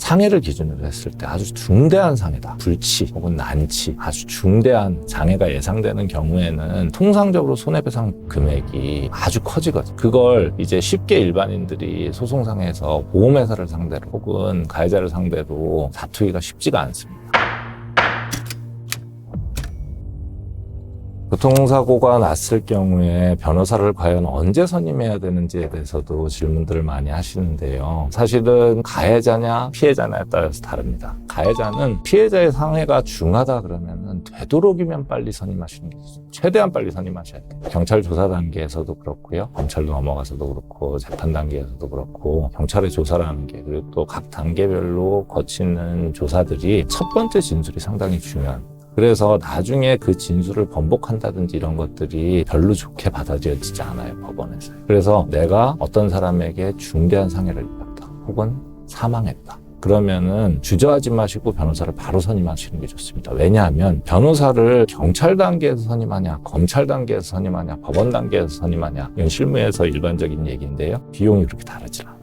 상해를 기준으로 했을 때 아주 중대한 상해다. 불치 혹은 난치, 아주 중대한 장애가 예상되는 경우에는 통상적으로 손해배상 금액이 아주 커지거든요. 그걸 이제 쉽게 일반인들이 소송상에서 보험회사를 상대로 혹은 가해자를 상대로 다투기가 쉽지가 않습니다. 교통사고가 났을 경우에 변호사를 과연 언제 선임해야 되는지에 대해서도 질문들을 많이 하시는데요. 사실은 가해자냐 피해자냐에 따라서 다릅니다. 가해자는 피해자의 상해가 중하다 그러면은 되도록이면 빨리 선임하시는 게 좋습니다. 최대한 빨리 선임하셔야 돼요. 경찰 조사 단계에서도 그렇고요. 검찰로 넘어가서도 그렇고 재판 단계에서도 그렇고 경찰의 조사라는 게 그리고 또 각 단계별로 거치는 조사들이 첫 번째 진술이 상당히 중요합니다. 그래서 나중에 그 진술을 번복한다든지 이런 것들이 별로 좋게 받아들여지지 않아요, 법원에서. 그래서 내가 어떤 사람에게 중대한 상해를 입었다 혹은 사망했다. 그러면은 주저하지 마시고 변호사를 바로 선임하시는 게 좋습니다. 왜냐하면 변호사를 경찰 단계에서 선임하냐, 검찰 단계에서 선임하냐, 법원 단계에서 선임하냐, 이건 실무에서 일반적인 얘기인데요. 비용이 그렇게 다르지 않아요.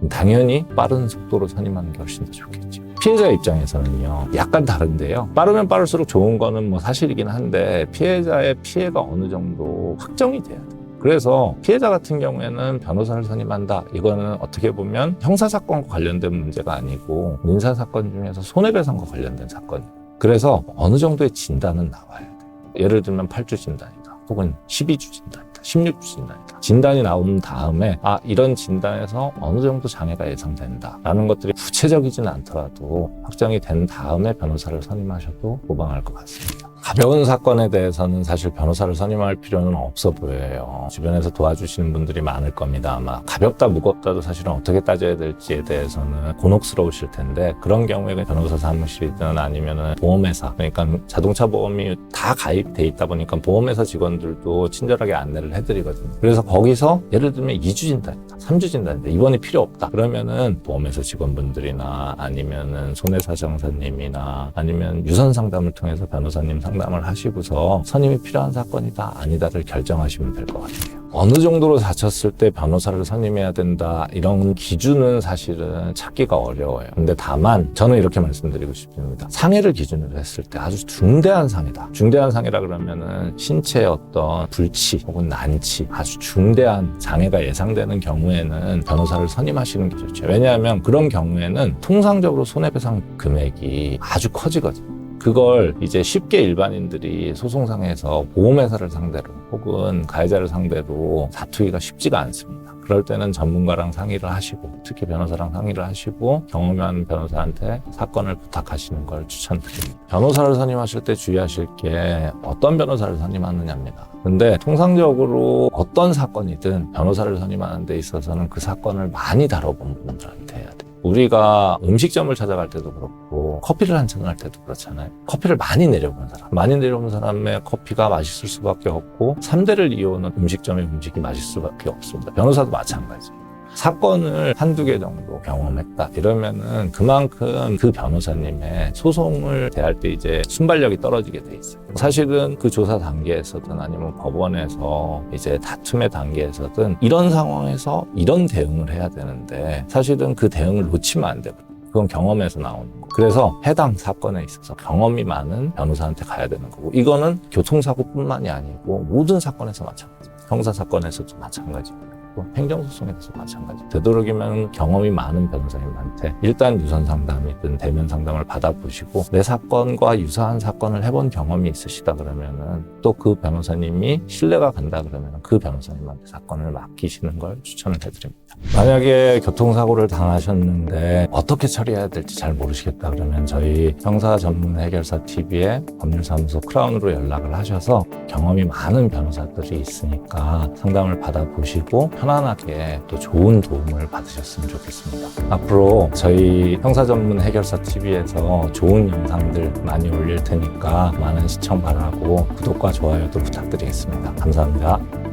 당연히 빠른 속도로 선임하는 게 훨씬 더 좋겠죠. 피해자 입장에서는요, 약간 다른데요. 빠르면 빠를수록 좋은 거는 뭐 사실이긴 한데 피해자의 피해가 어느 정도 확정이 돼야 돼요. 그래서 피해자 같은 경우에는 변호사를 선임한다. 이거는 어떻게 보면 형사사건과 관련된 문제가 아니고 민사사건 중에서 손해배상과 관련된 사건이에요. 그래서 어느 정도의 진단은 나와야 돼요. 예를 들면 8주 진단이다. 혹은 12주 진단이다. 16주 진단이다. 진단이 나온 다음에 이런 진단에서 어느 정도 장애가 예상된다 라는 것들이 구체적이지는 않더라도 확정이 된 다음에 변호사를 선임하셔도 무방할 것 같습니다. 가벼운 사건에 대해서는 사실 변호사를 선임할 필요는 없어 보여요. 주변에서 도와주시는 분들이 많을 겁니다. 아마 가볍다 무겁다도 사실은 어떻게 따져야 될지에 대해서는 곤혹스러우실 텐데 그런 경우에 변호사 사무실이든 아니면 보험회사, 그러니까 자동차 보험이 다 가입돼 있다 보니까 보험회사 직원들도 친절하게 안내를 해드리거든요. 그래서 거기서 예를 들면 2주 진단이다, 3주 진단이다, 입원이 필요 없다 그러면은 보험회사 직원분들이나 아니면은 손해사정사님이나 아니면 유선 상담을 통해서 변호사님 상담을 하시고서 선임이 필요한 사건이다 아니다를 결정하시면 될 것 같아요. 어느 정도로 다쳤을 때 변호사를 선임해야 된다 이런 기준은 사실은 찾기가 어려워요. 근데 다만 저는 이렇게 말씀드리고 싶습니다. 상해를 기준으로 했을 때 아주 중대한 상해다. 중대한 상해라 그러면은 신체의 어떤 불치 혹은 난치, 아주 중대한 장애가 예상되는 경우에는 변호사를 선임하시는 게 좋죠. 왜냐하면 그런 경우에는 통상적으로 손해배상 금액이 아주 커지거든요. 그걸 이제 쉽게 일반인들이 소송상에서 보험회사를 상대로 혹은 가해자를 상대로 다투기가 쉽지가 않습니다. 그럴 때는 전문가랑 상의를 하시고 특히 변호사랑 상의를 하시고 경험이 많은 변호사한테 사건을 부탁하시는 걸 추천드립니다. 변호사를 선임하실 때 주의하실 게 어떤 변호사를 선임하느냐입니다. 근데 통상적으로 어떤 사건이든 변호사를 선임하는 데 있어서는 그 사건을 많이 다뤄본 분들한테 해야 돼요. 우리가 음식점을 찾아갈 때도 그렇고 커피를 한잔 할 때도 그렇잖아요. 커피를 많이 내려본 사람, 많이 내려본 사람의 커피가 맛있을 수밖에 없고 3대를 이어오는 음식점의 음식이 맛있을 수밖에 없습니다. 변호사도 마찬가지예요. 사건을 한두 개 정도 경험했다 이러면은 그만큼 그 변호사님의 소송을 대할 때 이제 순발력이 떨어지게 돼 있어요. 사실은 그 조사 단계에서든 아니면 법원에서 이제 다툼의 단계에서든 이런 상황에서 이런 대응을 해야 되는데 사실은 그 대응을 놓치면 안 되거든요. 그건 경험에서 나오는 거. 그래서 해당 사건에 있어서 경험이 많은 변호사한테 가야 되는 거고 이거는 교통사고뿐만이 아니고 모든 사건에서 마찬가지입니다. 형사사건에서도 마찬가지고요. 행정소송에서 마찬가지. 되도록이면 경험이 많은 변호사님한테 일단 유선 상담이든 대면 상담을 받아보시고 내 사건과 유사한 사건을 해본 경험이 있으시다 그러면은 또 그 변호사님이 신뢰가 간다 그러면 그 변호사님한테 사건을 맡기시는 걸 추천을 해드립니다. 만약에 교통사고를 당하셨는데 어떻게 처리해야 될지 잘 모르시겠다 그러면 저희 형사 전문 해결사 TV의 법률사무소 크라운으로 연락을 하셔서 경험이 많은 변호사들이 있으니까 상담을 받아보시고 편안하게 또 좋은 도움을 받으셨으면 좋겠습니다. 앞으로 저희 형사 전문 해결사 TV에서 좋은 영상들 많이 올릴 테니까 많은 시청 바라고 구독과 좋아요도 부탁드리겠습니다. 감사합니다.